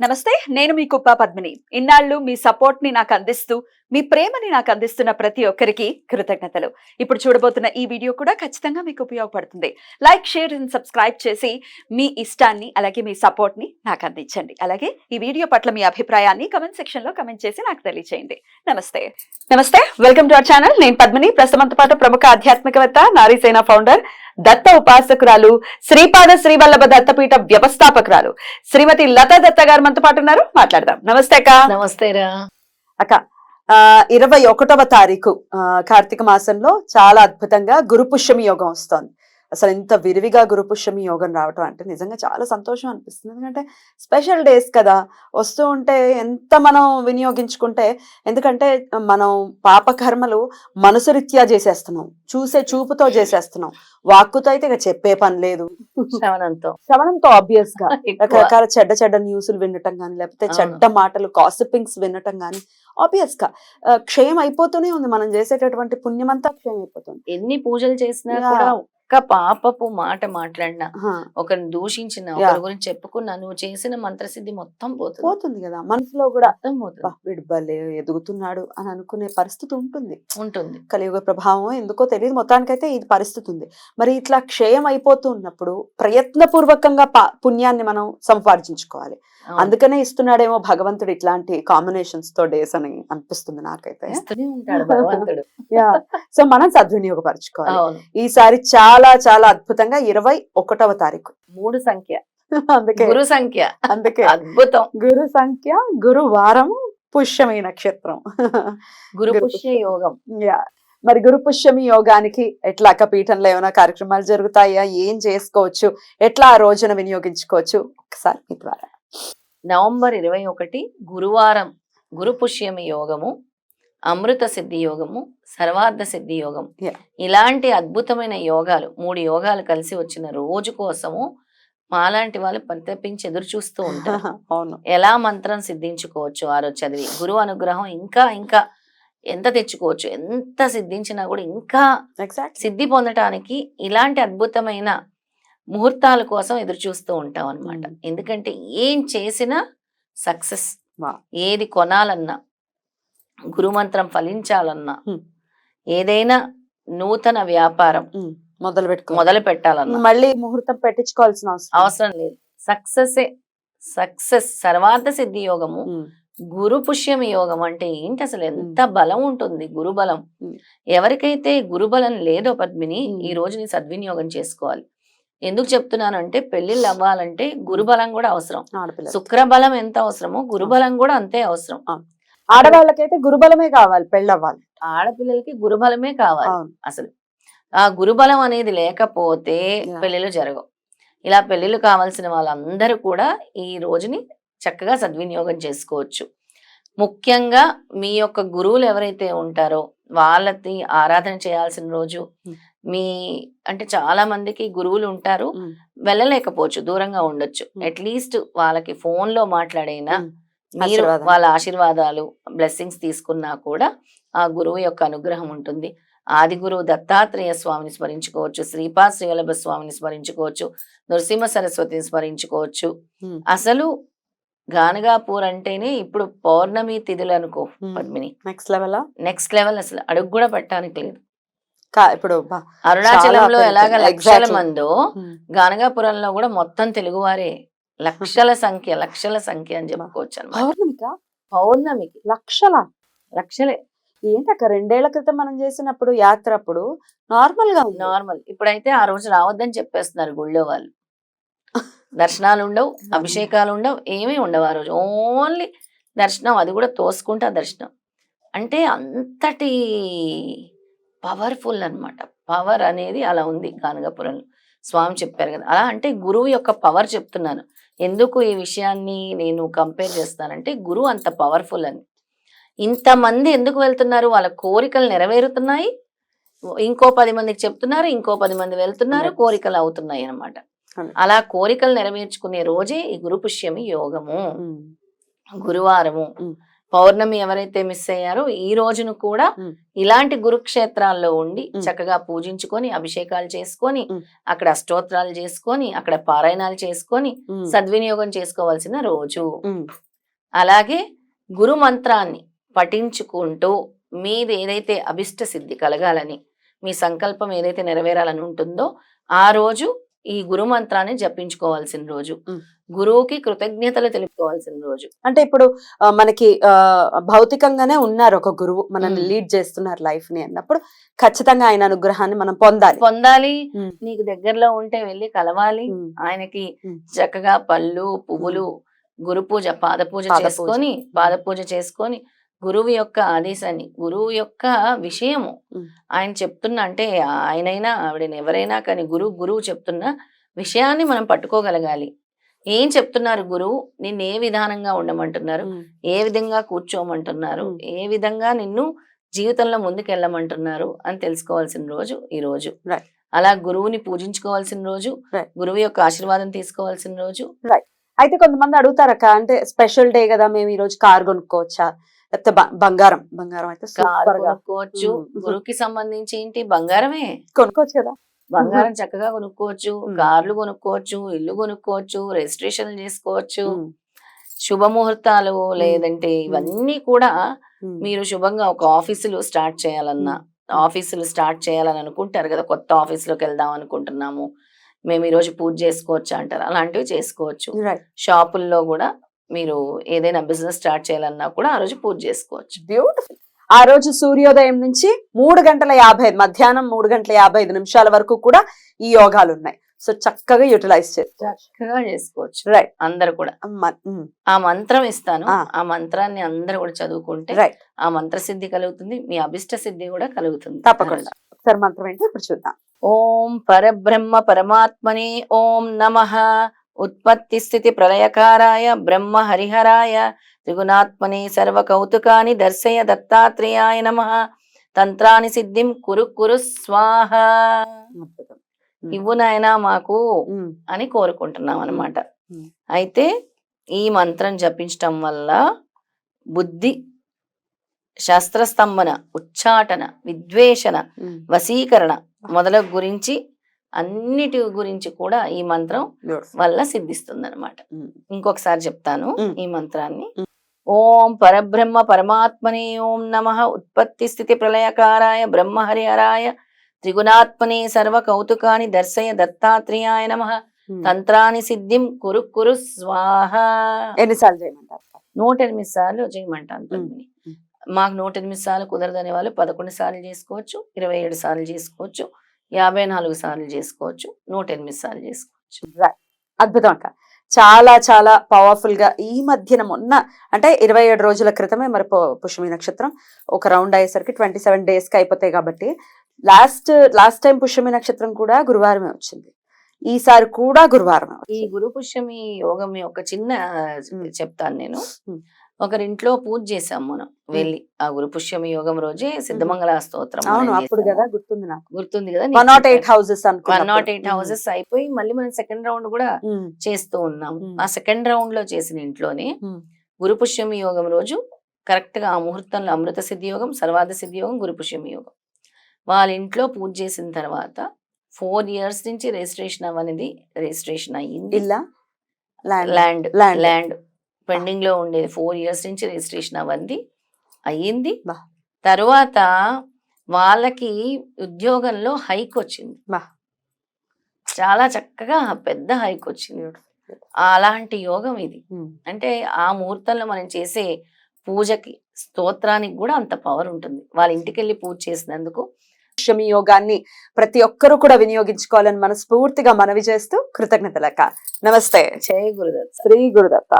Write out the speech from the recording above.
నమస్తే, నేను మీ కుప్ప పద్మిని. ఇన్నాళ్ళు మీ సపోర్ట్ ని నాకు అందిస్తూ, మీ ప్రేమని నాకు అందిస్తున్న ప్రతి ఒక్కరికి కృతజ్ఞతలు. ఇప్పుడు చూడబోతున్న ఈ వీడియో కూడా ఖచ్చితంగా మీకు ఉపయోగపడుతుంది. లైక్, షేర్ అండ్ సబ్స్క్రైబ్ చేసి మీ ఇష్టాన్ని అలాగే మీ సపోర్ట్ ని నాకు అందించండి. అలాగే ఈ వీడియో పట్ల మీ అభిప్రాయాన్ని కమెంట్ సెక్షన్ లో కమెంట్ చేసి నాకు తెలియజేయండి. నమస్తే. నమస్తే, వెల్కమ్ టు అవర్ ఛానల్. నేను పద్మిని. ప్రస్తుతంతో పాటు ప్రముఖ ఆధ్యాత్మికవేత్త, నారీసేన ఫౌండర్, దత్త ఉపాసకురాలు, శ్రీపాద శ్రీవల్లభ దత్తపీఠ వ్యవస్థాపకురాలు శ్రీమతి లతా దత్త గారు మనతో పాటు ఉన్నారు. మాట్లాడదాం. నమస్తే అక్క. నమస్తేరా అక్క. 21వ తారీఖు కార్తీక మాసంలో చాలా అద్భుతంగా గురు పుష్యమి యోగం వస్తోంది. అసలు ఇంత విరివిగా గురు పుష్యమి యోగం రావటం అంటే నిజంగా చాలా సంతోషం అనిపిస్తుంది. ఎందుకంటే స్పెషల్ డేస్ కదా, వస్తూ ఉంటే ఎంత మనం వినియోగించుకుంటే, ఎందుకంటే మనం పాపకర్మలు మనసు రీత్యా చేసేస్తున్నాం, చూసే చూపుతో చేసేస్తున్నాం, వాక్కుతో అయితే ఇక చెప్పే పని లేదు. శ్రవణంతో ఆబ్వియస్ గా రకరకాల చెడ్డ న్యూస్లు వినటం కానీ, లేకపోతే చెడ్డ మాటలు కాసిపింగ్స్ వినటం కానీ ఆబ్వియస్ గా క్షయం అయిపోతూనే ఉంది. మనం చేసేటటువంటి పుణ్యమంతా క్షయం అయిపోతుంది. ఎన్ని పూజలు చేసినా కూడా ఒక్క పాపపు మాట మాట్లాడినా, ఒకరిని దూషించిన, ఒకరి గురించి చెప్పుకున్నా, నువ్వు చేసిన మంత్రసిద్ధి మొత్తం పోతుంది కదా. మనసులో కూడా వీడు భలే ఎదుగుతున్నాడు అని అనుకునే పరిస్థితి ఉంటుంది. కలియుగ ప్రభావం ఎందుకో తెలియదు, మొత్తానికైతే ఇది పరిస్థితి ఉంది. మరి ఇట్లా క్షయం అయిపోతూ ఉన్నప్పుడు ప్రయత్నపూర్వకంగా పుణ్యాన్ని మనం సంపార్జించుకోవాలి. అందుకనే ఇస్తున్నాడేమో భగవంతుడు ఇట్లాంటి కాంబినేషన్స్ తో డేస్ అని అనిపిస్తుంది నాకైతే. సో మనం సద్వినియోగపరచుకోవాలి. ఈసారి చాలా చాలా అద్భుతంగా 21వ తారీఖు 3 సంఖ్య, అందుకే గురు సంఖ్య, అందుకే అద్భుతం. గురు సంఖ్య, గురువారం, పుష్యమి నక్షత్రం, గురు పుష్య యోగం. మరి గురు పుష్యమి యోగానికి ఎట్లా అక్క పీఠంలో ఏమైనా కార్యక్రమాలు జరుగుతాయా, ఏం చేసుకోవచ్చు, ఎట్లా ఆ రోజున వినియోగించుకోవచ్చు, ఒకసారి మీ ద్వారా. నవంబర్ 21 గురువారం గురు పుష్యమి యోగము, అమృత సిద్ధి యోగము, సర్వార్థ సిద్ధి యోగం. ఇలాంటి అద్భుతమైన యోగాలు, 3 యోగాలు కలిసి వచ్చిన రోజు కోసము మాలాంటి వాళ్ళు పరితపించి ఎదురు చూస్తూ ఉంటారు. ఎలా మంత్రం సిద్ధించుకోవచ్చు ఆ రోజు చదివి, గురువు అనుగ్రహం ఇంకా ఇంకా ఎంత తెచ్చుకోవచ్చు, ఎంత సిద్ధించినా కూడా ఇంకా సిద్ధి పొందటానికి ఇలాంటి అద్భుతమైన ముహూర్తాల కోసం ఎదురు చూస్తూ ఉంటాం అన్నమాట. ఎందుకంటే ఏం చేసినా సక్సెస్, ఏది కొనాలన్నా, గురుమంత్రం ఫలించాలన్నా, ఏదైనా నూతన వ్యాపారం మొదలు పెట్టాలన్నా మళ్ళీ ముహూర్తం పెట్టించుకోవాల్సిన అవసరం లేదు. సక్సెస్. సర్వార్థ సిద్ధి యోగము, గురు పుష్యమి యోగం అంటే ఏంటి, అసలు ఎంత బలం ఉంటుంది గురు బలం. ఎవరికైతే గురు బలం లేదో పద్మిని, ఈ రోజు నీ సద్వినియోగం చేసుకోవాలి. ఎందుకు చెప్తున్నానంటే, పెళ్లిళ్ళు అవ్వాలంటే గురుబలం కూడా అవసరం. శుక్రబలం ఎంత అవసరమో గురుబలం కూడా అంతే అవసరం. ఆడవాళ్ళకైతే గురుబలమే కావాలి, పెళ్ళవ్వాలి. ఆడపిల్లలకి గురుబలమే కావాలి. అసలు ఆ గురుబలం అనేది లేకపోతే పెళ్లిళ్ళు జరగవు. ఇలా పెళ్లిళ్ళు కావాల్సిన వాళ్ళందరూ కూడా ఈ రోజుని చక్కగా సద్వినియోగం చేసుకోవచ్చు. ముఖ్యంగా మీ యొక్క గురువులు ఎవరైతే ఉంటారో వాళ్ళకి ఆరాధన చేయాల్సిన రోజు. మీ అంటే చాలా మందికి గురువులు ఉంటారు, వెళ్ళలేకపోవచ్చు, దూరంగా ఉండొచ్చు. అట్లీస్ట్ వాళ్ళకి ఫోన్ లో మాట్లాడైనా మీరు వాళ్ళ ఆశీర్వాదాలు, బ్లెస్సింగ్స్ తీసుకున్నా కూడా ఆ గురువు యొక్క అనుగ్రహం ఉంటుంది. ఆది గురువు దత్తాత్రేయ స్వామిని స్మరించుకోవచ్చు, శ్రీపాద శ్రీవల్లభ స్వామిని స్మరించుకోవచ్చు, నృసింహ సరస్వతిని స్మరించుకోవచ్చు. అసలు గానగాపూర్ అంటేనే ఇప్పుడు పౌర్ణమి తిథులు అనుకో పద్మిని, నెక్స్ట్ లెవెల్. అసలు అడుగు కూడా పెట్టడానికి లేదు. ఇప్పుడు అరుణాచలంలో ఎలాగ లక్షల మందో, గానగాపురంలో కూడా మొత్తం తెలుగువారే. లక్షల సంఖ్య అని చెప్పుకోవచ్చు అన్నమాట. పౌర్ణమికి లక్షలే. ఏంటక్క 2 ఏళ్ల క్రితం మనం చేసినప్పుడు యాత్ర అప్పుడు నార్మల్. ఇప్పుడైతే ఆ రోజు రావద్దని చెప్పేస్తున్నారు గుళ్ళో వాళ్ళు. దర్శనాలు ఉండవు, అభిషేకాలు ఉండవు, ఏమీ ఉండవు ఆ రోజు. ఓన్లీ దర్శనం, అది కూడా తోసుకుంటా దర్శనం. అంటే అంతటి పవర్ఫుల్ అన్నమాట. పవర్ అనేది అలా ఉంది గానగాపురంలో. స్వామి చెప్పారు కదా అలా. అంటే గురువు యొక్క పవర్ చెప్తున్నాను. ఎందుకు ఈ విషయాన్ని నేను కంపేర్ చేస్తానంటే, గురువు అంత పవర్ఫుల్ అని. ఇంతమంది ఎందుకు వెళ్తున్నారు, వాళ్ళ కోరికలు నెరవేరుతున్నాయి, ఇంకో 10 మందికి చెప్తున్నారు, ఇంకో 10 మంది వెళ్తున్నారు, కోరికలు అవుతున్నాయి అన్నమాట. అలా కోరికలు నెరవేర్చుకునే రోజే ఈ గురు పుష్యమి యోగము, గురువారము. పౌర్ణమి ఎవరైతే మిస్ అయ్యారో ఈ రోజును కూడా ఉమ్. ఇలాంటి గురుక్షేత్రాల్లో ఉండి ఉమ్. చక్కగా పూజించుకొని అభిషేకాలు చేసుకొని ఉమ్. అక్కడ స్తోత్రాలు చేసుకొని అక్కడ పారాయణాలు చేసుకొని ఉమ్. సద్వినియోగం చేసుకోవాల్సిన రోజు. ఉమ్. అలాగే గురు మంత్రాన్ని పఠించుకుంటూ మీది ఏదైతే అభిష్ట సిద్ధి కలగాలని మీ సంకల్పం ఏదైతే నెరవేరాలని ఉంటుందో ఆ రోజు ఈ గురు మంత్రాన్ని జపించుకోవాల్సిన రోజు. ఉమ్. గురువుకి కృతజ్ఞతలు తెలుపుకోవాల్సిన రోజు. అంటే ఇప్పుడు మనకి భౌతికంగానే ఉన్నారు ఒక గురువు, మనల్ని ఉమ్. లీడ్ చేస్తున్నారు లైఫ్ ని అన్నప్పుడు ఖచ్చితంగా ఆయన అనుగ్రహాన్ని మనం పొందాలి. పొందాలి. ఉమ్. నీకు దగ్గరలో ఉంటే వెళ్ళి కలవాలి. ఉమ్. ఆయనకి ఉమ్. చక్కగా పళ్ళు పువ్వులు గురు పూజ పాద పూజ పాద పూజ. చేసుకొని పాద పూజ చేసుకొని గురువు యొక్క ఆదేశాన్ని గురువు యొక్క విషయము ఉమ్. ఆయన చెప్తున్న అంటే ఆయనైనా ఆవిడని ఎవరైనా కానీ గురువు చెప్తున్న విషయాన్ని మనం పట్టుకోగలగాలి. ఏం చెప్తున్నారు గురువు, నిన్ను ఏ విధానంగా ఉండమంటున్నారు, ఉమ్. ఏ విధంగా కూర్చోమంటున్నారు, ఉమ్. ఏ విధంగా నిన్ను జీవితంలో ముందుకెళ్ళమంటున్నారు అని తెలుసుకోవాల్సిన రోజు ఈ రోజు. Right. అలా గురువుని పూజించుకోవాల్సిన రోజు, Right. గురువు యొక్క ఆశీర్వాదం తీసుకోవాల్సిన రోజు. అయితే కొంతమంది అడుగుతారక్క, అంటే స్పెషల్ డే కదా మేము ఈ రోజు కార్ కొనుక్కోవచ్చా, లేకపోతే బంగారం అయితే కారు సూపర్ గా కొనుక్కోవచ్చు. ఉమ్. గురువుకి సంబంధించి ఏంటి బంగారమే. కొనుక్కోవచ్చు కదా. బంగారం చక్కగా కొనుక్కోవచ్చు, ఉమ్. కార్లు కొనుక్కోవచ్చు, ఇల్లు కొనుక్కోవచ్చు, రిజిస్ట్రేషన్ చేసుకోవచ్చు. ఉమ్. శుభముహూర్తాలు లేదంటే ఇవన్నీ కూడా ఉమ్. మీరు శుభంగా ఒక ఆఫీసులు స్టార్ట్ చేయాలన్నా, ఉమ్. ఆఫీసులు స్టార్ట్ చేయాలని అనుకుంటారు కదా, కొత్త ఆఫీసులోకి వెళ్దాం అనుకుంటున్నాము, మేము ఈ రోజు పూజ చేసుకోవచ్చు అంటారు, అలాంటివి చేసుకోవచ్చు. రైట్. షాపుల్లో కూడా మీరు ఏదైనా బిజినెస్ స్టార్ట్ చేయాలన్నా కూడా ఆ రోజు పూజ చేసుకోవచ్చు. బ్యూటిఫుల్. ఆ రోజు సూర్యోదయం నుంచి 3:55 మధ్యాహ్నం 3:55 వరకు కూడా ఈ యోగాలు ఉన్నాయి. సో చక్కగా యూటిలైజ్ చేసుకోవచ్చు. చక్కగా చేసుకోవచ్చు రైట్. అందరు కూడా. ఆ మంత్రం ఇస్తాను, ఆ మంత్రాన్ని అందరు కూడా చదువుకుంటే రైట్. ఆ మంత్ర సిద్ధి కలుగుతుంది, మీ అభిష్ట సిద్ధి కూడా కలుగుతుంది. తప్పకుండా. ఒకసారి మంత్రం ఏంటో ఇప్పుడు చూద్దాం. ఓం పరబ్రహ్మ పరమాత్మనే ఓం నమః. ఉత్పత్తి స్థితి ప్రళయకారాయ బ్రహ్మ హరిహరాయ త్రిగుణాత్మనే సర్వ కౌతుకాని దర్శయ దత్తాత్రేయాయ నమః. తంత్రాని సిద్ధిం కురు కురు స్వాహ. అద్భుతం. ఇవ్వు నాయనా మాకు ఉమ్. అని కోరుకుంటున్నాం అన్నమాట. ఉమ్. అయితే ఈ మంత్రం జపించటం వల్ల బుద్ధి శాస్త్రస్తంభన, ఉచ్చాటన, విద్వేషణ, ఉమ్. వశీకరణ మొదలగు గురించి అన్నిటి గురించి కూడా ఈ మంత్రం Beautiful. వల్ల సిద్ధిస్తుంది అనమాట. ఉమ్. ఇంకొకసారి చెప్తాను ఉమ్. ఈ మంత్రాన్ని. ఉమ్. ఓం పరబ్రహ్మ పరమాత్మనే ఓం నమః. ఉత్పత్తి స్థితి ప్రళయకారాయ బ్రహ్మ హరిహరాయ త్రిగుణాత్మనే సర్వ కౌతుకాని దర్శయ దత్తాత్రేయాయ నమః. ఉమ్. తంత్రాని సిద్ధిం కురు కురు స్వాహ. ఎన్నిసార్లు చేయమంటారు? 108 సార్లు చేయమంటాను ఉమ్. తమ్మిని. ఉమ్. మాకు 108 సార్లు కుదరదనే వాళ్ళు 11 సార్లు చేసుకోవచ్చు, 27 సార్లు చేసుకోవచ్చు, 54 సార్లు చేసుకోవచ్చు, 108 సార్లు చేసుకోవచ్చు. అద్భుతం అక్క. చాలా చాలా పవర్ఫుల్ గా ఈ మధ్యన మొన్న అంటే 27 రోజుల క్రితమే మరి పుష్యమి నక్షత్రం ఒక రౌండ్ అయ్యేసరికి 27 days కి అయిపోతాయి కాబట్టి లాస్ట్ టైం పుష్యమి నక్షత్రం కూడా గురువారమే వచ్చింది, ఈసారి కూడా గురువారమే ఈ వచ్చింది. గురు పుష్యమి యోగం ఒక చిన్న చెప్తాను నేను. ఉమ్. ఒకరింట్లో పూజ చేసాం మనం వెళ్ళి, ఆ గురు పుష్యమి యోగం రోజే సిద్ధమంగళ స్తోత్రం అవును, మనం అప్పుడు చేసాము. కదా గుర్తుంది నాకు. గుర్తుంది కదా, 108 హౌసెస్ 108 హౌసెస్ అయిపోయి మళ్ళీ మనం సెకండ్ రౌండ్ కూడా చేస్తూ ఉన్నాం. ఆ సెకండ్ రౌండ్ లో చేసిన ఇంట్లోనే గురు పుష్యమి యోగం రోజు కరెక్ట్ గా ఆ ముహూర్తంలో అమృత సిద్ధి యోగం, సర్వార్థ సిద్ధి యోగం, గురు పుష్యమి యోగం వాళ్ళ ఇంట్లో పూజ చేసిన తర్వాత 4 years నుంచి రిజిస్ట్రేషన్ అయ్యింది. ల్యాండ్ పెండింగ్ లో ఉండేది 4 years నుంచి రిజిస్ట్రేషన్ అయ్యింది. బా. తర్వాత వాళ్ళకి ఉద్యోగంలో హైక్ వచ్చింది, చాలా చక్కగా పెద్ద హైక్ వచ్చింది. అలాంటి యోగం ఇది. అంటే ఆ ముహూర్తంలో మనం చేసే పూజకి స్తోత్రానికి కూడా అంత పవర్ ఉంటుంది. వాళ్ళ ఇంటికి వెళ్ళి పూజ చేసినందుకు పుష్యమి యోగాన్ని ప్రతి ఒక్కరూ కూడా వినియోగించుకోవాలని మనస్ఫూర్తిగా మనవి చేస్తూ కృతజ్ఞతలక్క. నమస్తే. జయ గురుదత్త. శ్రీ గురుదత్త.